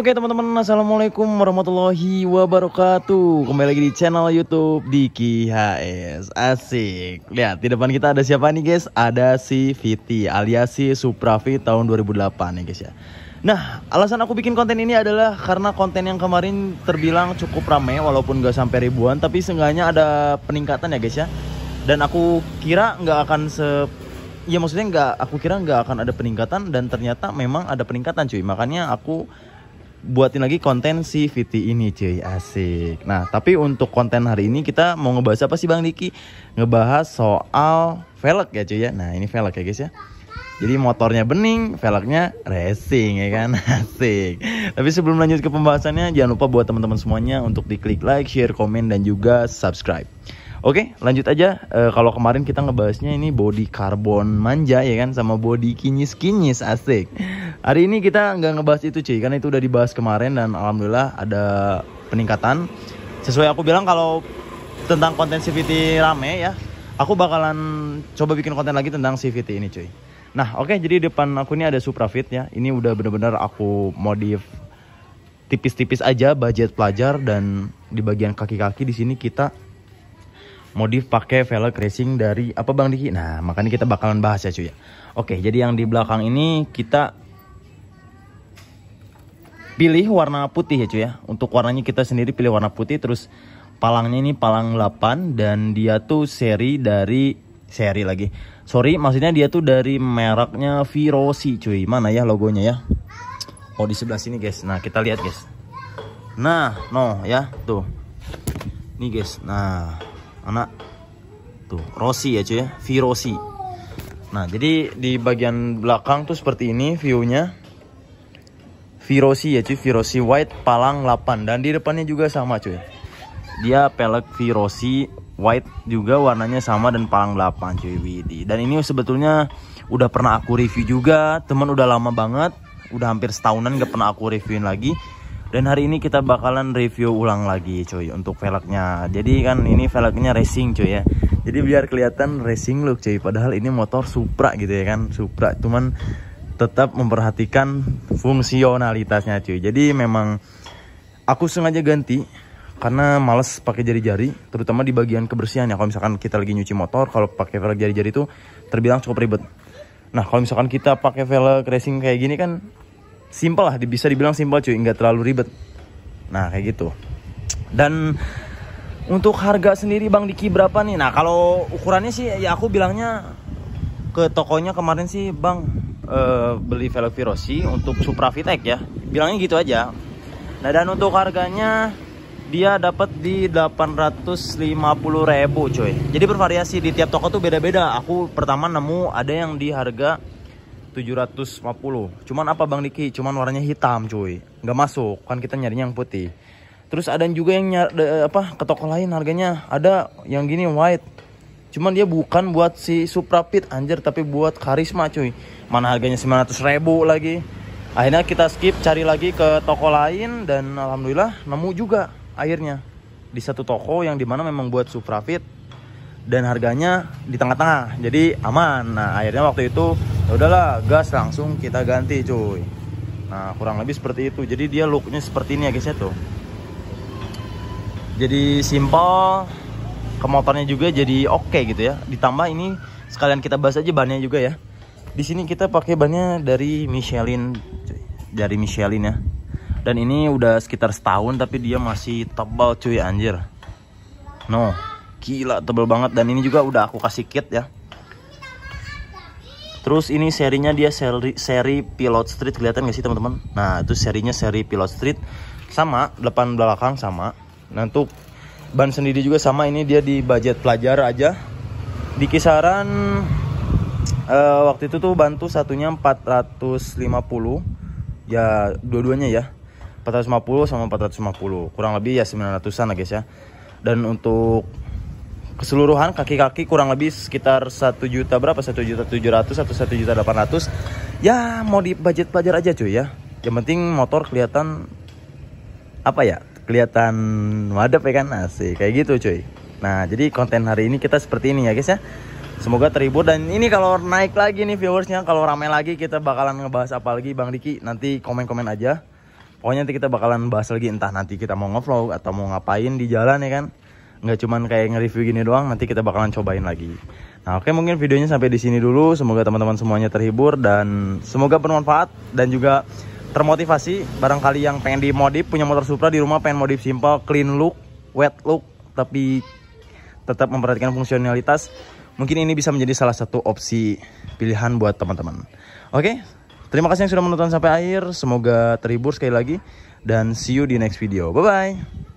Oke teman-teman, assalamualaikum warahmatullahi wabarakatuh. Kembali lagi di channel YouTube Diki HS. Asik. Lihat di depan kita ada siapa nih guys? Ada si Viti alias si Supra Fit tahun 2008 nih guys ya. Nah, alasan aku bikin konten ini adalah karena konten yang kemarin terbilang cukup ramai walaupun gak sampai ribuan, tapi seenggaknya ada peningkatan ya guys ya. Dan aku kira nggak akan aku kira nggak akan ada peningkatan, dan ternyata memang ada peningkatan cuy. Makanya aku buatin lagi konten si Viti ini cuy, asik. Nah tapi untuk konten hari ini kita mau ngebahas apa sih Bang Diki? Ngebahas soal velg ya cuy ya. Nah ini velg ya guys ya. Jadi motornya bening, velgnya racing ya kan, asik. Tapi sebelum lanjut ke pembahasannya, jangan lupa buat teman-teman semuanya untuk diklik like, share, komen, dan juga subscribe. Oke, lanjut aja. Kalau kemarin kita ngebahasnya ini body karbon manja ya kan, sama body kinyis-kinyis, asik. Hari ini kita nggak ngebahas itu cuy, karena itu udah dibahas kemarin dan alhamdulillah ada peningkatan. Sesuai aku bilang kalau tentang konten CVT rame ya, aku bakalan coba bikin konten lagi tentang CVT ini cuy. Nah oke, jadi depan aku ini ada Supra Fit ya. Ini udah bener-bener aku modif tipis-tipis aja, budget pelajar, dan di bagian kaki-kaki di sini kita modif pakai velg racing dari apa Bang Diki? Nah makanya kita bakalan bahas ya cuy ya. Oke, jadi yang di belakang ini kita pilih warna putih ya cuy ya. Untuk warnanya kita sendiri pilih warna putih. Terus palangnya ini palang 8, dan dia tuh maksudnya dia tuh dari mereknya Virosi cuy. Mana ya logonya ya? Oh di sebelah sini guys. Nah kita lihat guys. Nah ya tuh. Nih guys. Nah anak tuh Rossi ya cuy ya, Virosi. Nah jadi di bagian belakang tuh seperti ini viewnya, Virosi ya cuy, Virosi white palang 8, dan di depannya juga sama cuy. Dia pelek Virosi white juga, warnanya sama dan palang 8 cuy, widih. Dan ini sebetulnya udah pernah aku review juga, teman udah lama banget, udah hampir setahunan gak pernah aku reviewin lagi. Dan hari ini kita bakalan review ulang lagi cuy untuk velgnya. Jadi kan ini velgnya racing cuy ya. Jadi biar kelihatan racing look cuy. Padahal ini motor Supra gitu ya kan. Supra cuman tetap memperhatikan fungsionalitasnya cuy. Jadi memang aku sengaja ganti karena males pakai jari-jari, terutama di bagian kebersihan ya. Kalau misalkan kita lagi nyuci motor, kalau pakai velg jari-jari itu terbilang cukup ribet. Nah kalau misalkan kita pakai velg racing kayak gini kan simpel lah, bisa dibilang simpel cuy, nggak terlalu ribet. Nah kayak gitu. Dan untuk harga sendiri Bang Diki berapa nih? Nah kalau ukurannya sih ya aku bilangnya ke tokonya kemarin sih Bang, beli velg Virosi untuk Supra Vitek ya, bilangnya gitu aja. Nah dan untuk harganya dia dapat di 850.000 cuy. Jadi bervariasi di tiap toko tuh beda-beda. Aku pertama nemu ada yang di harga 750. Cuman apa Bang Diki? Cuman warnanya hitam cuy, nggak masuk kan, kita nyarinya yang putih. Terus ada juga yang ke toko lain harganya ada yang gini white, cuman dia bukan buat si Supra Fit anjir, tapi buat Karisma cuy. Mana harganya 900.000 lagi. Akhirnya kita skip, cari lagi ke toko lain, dan alhamdulillah nemu juga akhirnya di satu toko yang dimana memang buat Supra Fit dan harganya di tengah-tengah, jadi aman. Nah akhirnya waktu itu ya udahlah, gas langsung kita ganti cuy. Nah kurang lebih seperti itu. Jadi dia looknya seperti ini ya guys ya tuh. Jadi simple, ke motornya juga jadi oke gitu ya. Ditambah ini sekalian kita bahas aja bannya juga ya. Di sini kita pakai bannya dari Michelin cuy. Dari Michelin ya. Dan ini udah sekitar setahun tapi dia masih tebal cuy anjir. Gila tebal banget. Dan ini juga udah aku kasih kit ya. Terus ini serinya dia seri Pilot Street, kelihatan gak sih teman-teman? Nah itu serinya seri Pilot Street, sama depan belakang sama. Nah untuk ban sendiri juga sama, ini dia di budget pelajar aja. Di kisaran waktu itu tuh ban tuh satunya 450 ya, dua-duanya ya 450 sama 450, kurang lebih ya 900-an lah guys ya. Dan untuk keseluruhan kaki-kaki kurang lebih sekitar 1 juta berapa, 1.700.000 atau 1.800.000 ya. Mau di budget pelajar aja cuy ya. Yang penting motor kelihatan apa ya, kelihatan wadap ya kan, asik kayak gitu cuy. Nah jadi konten hari ini kita seperti ini ya guys ya. Semoga terhibur. Dan ini kalau naik lagi nih viewersnya, kalau ramai lagi kita bakalan ngebahas apa lagi Bang Diki, nanti komen-komen aja. Pokoknya nanti kita bakalan bahas lagi, entah nanti kita mau ngevlog atau mau ngapain di jalan ya kan. Nggak cuman kayak nge-review gini doang, nanti kita bakalan cobain lagi. Nah oke, mungkin videonya sampai di sini dulu. Semoga teman-teman semuanya terhibur dan semoga bermanfaat dan juga termotivasi. Barangkali yang pengen dimodif, punya motor Supra di rumah, pengen modif simple, clean look, wet look, tapi tetap memperhatikan fungsionalitas, mungkin ini bisa menjadi salah satu opsi pilihan buat teman-teman. Oke, terima kasih yang sudah menonton sampai akhir. Semoga terhibur sekali lagi dan see you di next video. Bye bye.